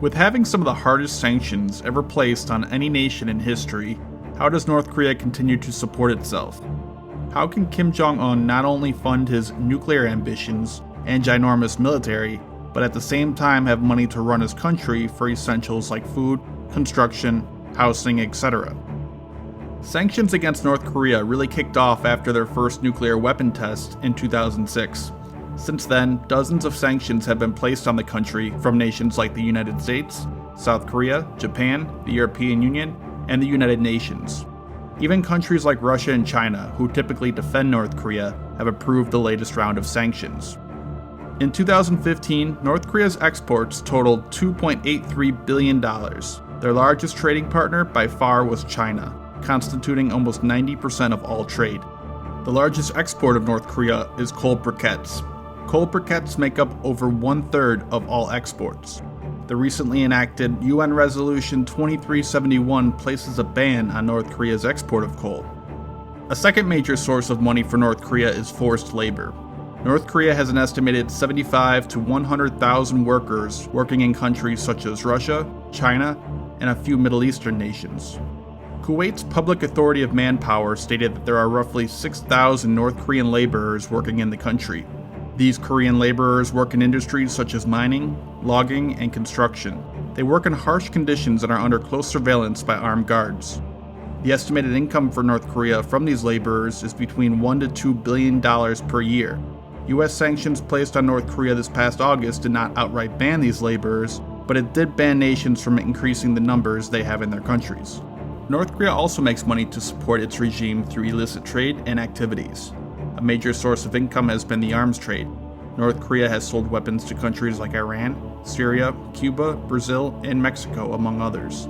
With having some of the hardest sanctions ever placed on any nation in history, how does North Korea continue to support itself? How can Kim Jong-un not only fund his nuclear ambitions and ginormous military, but at the same time have money to run his country for essentials like food, construction, housing, etc.? Sanctions against North Korea really kicked off after their first nuclear weapon test in 2006. Since then, dozens of sanctions have been placed on the country from nations like the United States, South Korea, Japan, the European Union, and the United Nations. Even countries like Russia and China, who typically defend North Korea, have approved the latest round of sanctions. In 2015, North Korea's exports totaled $2.83 billion. Their largest trading partner by far was China, constituting almost 90% of all trade. The largest export of North Korea is coal briquettes. Coal briquettes make up over 1/3 of all exports. The recently enacted UN Resolution 2371 places a ban on North Korea's export of coal. A second major source of money for North Korea is forced labor. North Korea has an estimated 75,000 to 100,000 workers working in countries such as Russia, China, and a few Middle Eastern nations. Kuwait's Public Authority of Manpower stated that there are roughly 6,000 North Korean laborers working in the country. These Korean laborers work in industries such as mining, logging, and construction. They work in harsh conditions and are under close surveillance by armed guards. The estimated income for North Korea from these laborers is between $1 to $2 billion per year. U.S. sanctions placed on North Korea this past August did not outright ban these laborers, but it did ban nations from increasing the numbers they have in their countries. North Korea also makes money to support its regime through illicit trade and activities. A major source of income has been the arms trade. North Korea has sold weapons to countries like Iran, Syria, Cuba, Brazil, and Mexico, among others.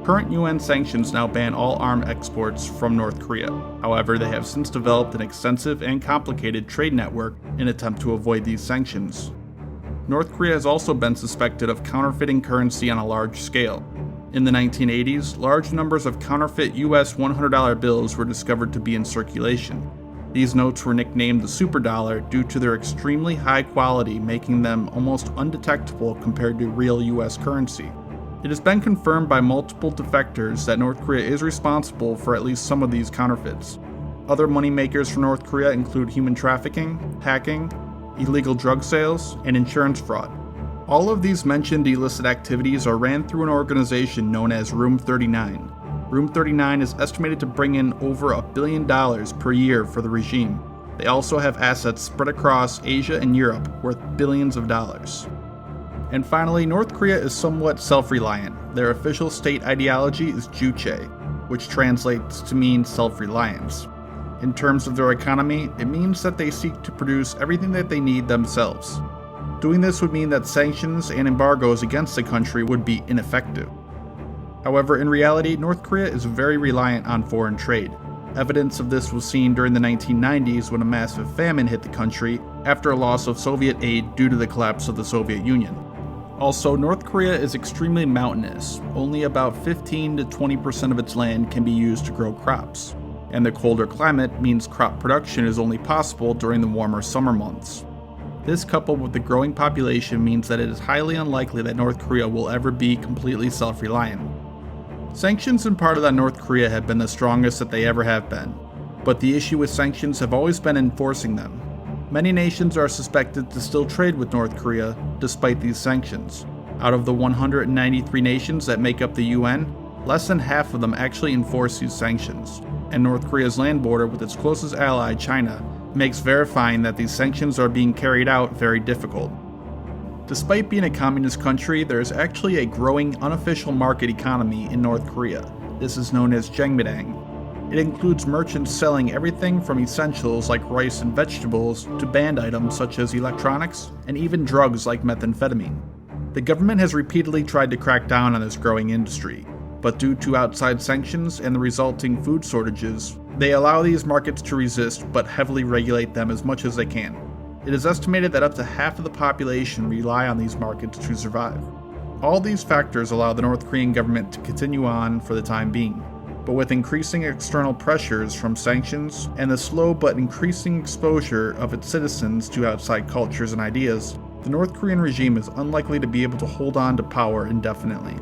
Current UN sanctions now ban all arms exports from North Korea. However, they have since developed an extensive and complicated trade network in an attempt to avoid these sanctions. North Korea has also been suspected of counterfeiting currency on a large scale. In the 1980s, large numbers of counterfeit US $100 bills were discovered to be in circulation. These notes were nicknamed the superdollar due to their extremely high quality, making them almost undetectable compared to real US currency. It has been confirmed by multiple defectors that North Korea is responsible for at least some of these counterfeits. Other moneymakers for North Korea include human trafficking, hacking, illegal drug sales, and insurance fraud. All of these mentioned illicit activities are ran through an organization known as Room 39. Room 39 is estimated to bring in over $1 billion per year for the regime. They also have assets spread across Asia and Europe worth billions of dollars. And finally, North Korea is somewhat self-reliant. Their official state ideology is Juche, which translates to mean self-reliance. In terms of their economy, it means that they seek to produce everything that they need themselves. Doing this would mean that sanctions and embargoes against the country would be ineffective. However, in reality, North Korea is very reliant on foreign trade. Evidence of this was seen during the 1990s when a massive famine hit the country after a loss of Soviet aid due to the collapse of the Soviet Union. Also, North Korea is extremely mountainous. Only about 15 to 20% of its land can be used to grow crops. And the colder climate means crop production is only possible during the warmer summer months. This, coupled with the growing population, means that it is highly unlikely that North Korea will ever be completely self-reliant. Sanctions in part of that North Korea have been the strongest that they ever have been, but the issue with sanctions have always been enforcing them. Many nations are suspected to still trade with North Korea despite these sanctions. Out of the 193 nations that make up the UN, less than half of them actually enforce these sanctions, and North Korea's land border with its closest ally, China, makes verifying that these sanctions are being carried out very difficult. Despite being a communist country, there is actually a growing unofficial market economy in North Korea. This is known as Jangmyeong. It includes merchants selling everything from essentials like rice and vegetables to banned items such as electronics and even drugs like methamphetamine. The government has repeatedly tried to crack down on this growing industry, but due to outside sanctions and the resulting food shortages, they allow these markets to resist but heavily regulate them as much as they can. It is estimated that up to half of the population rely on these markets to survive. All these factors allow the North Korean government to continue on for the time being, but with increasing external pressures from sanctions and the slow but increasing exposure of its citizens to outside cultures and ideas, the North Korean regime is unlikely to be able to hold on to power indefinitely.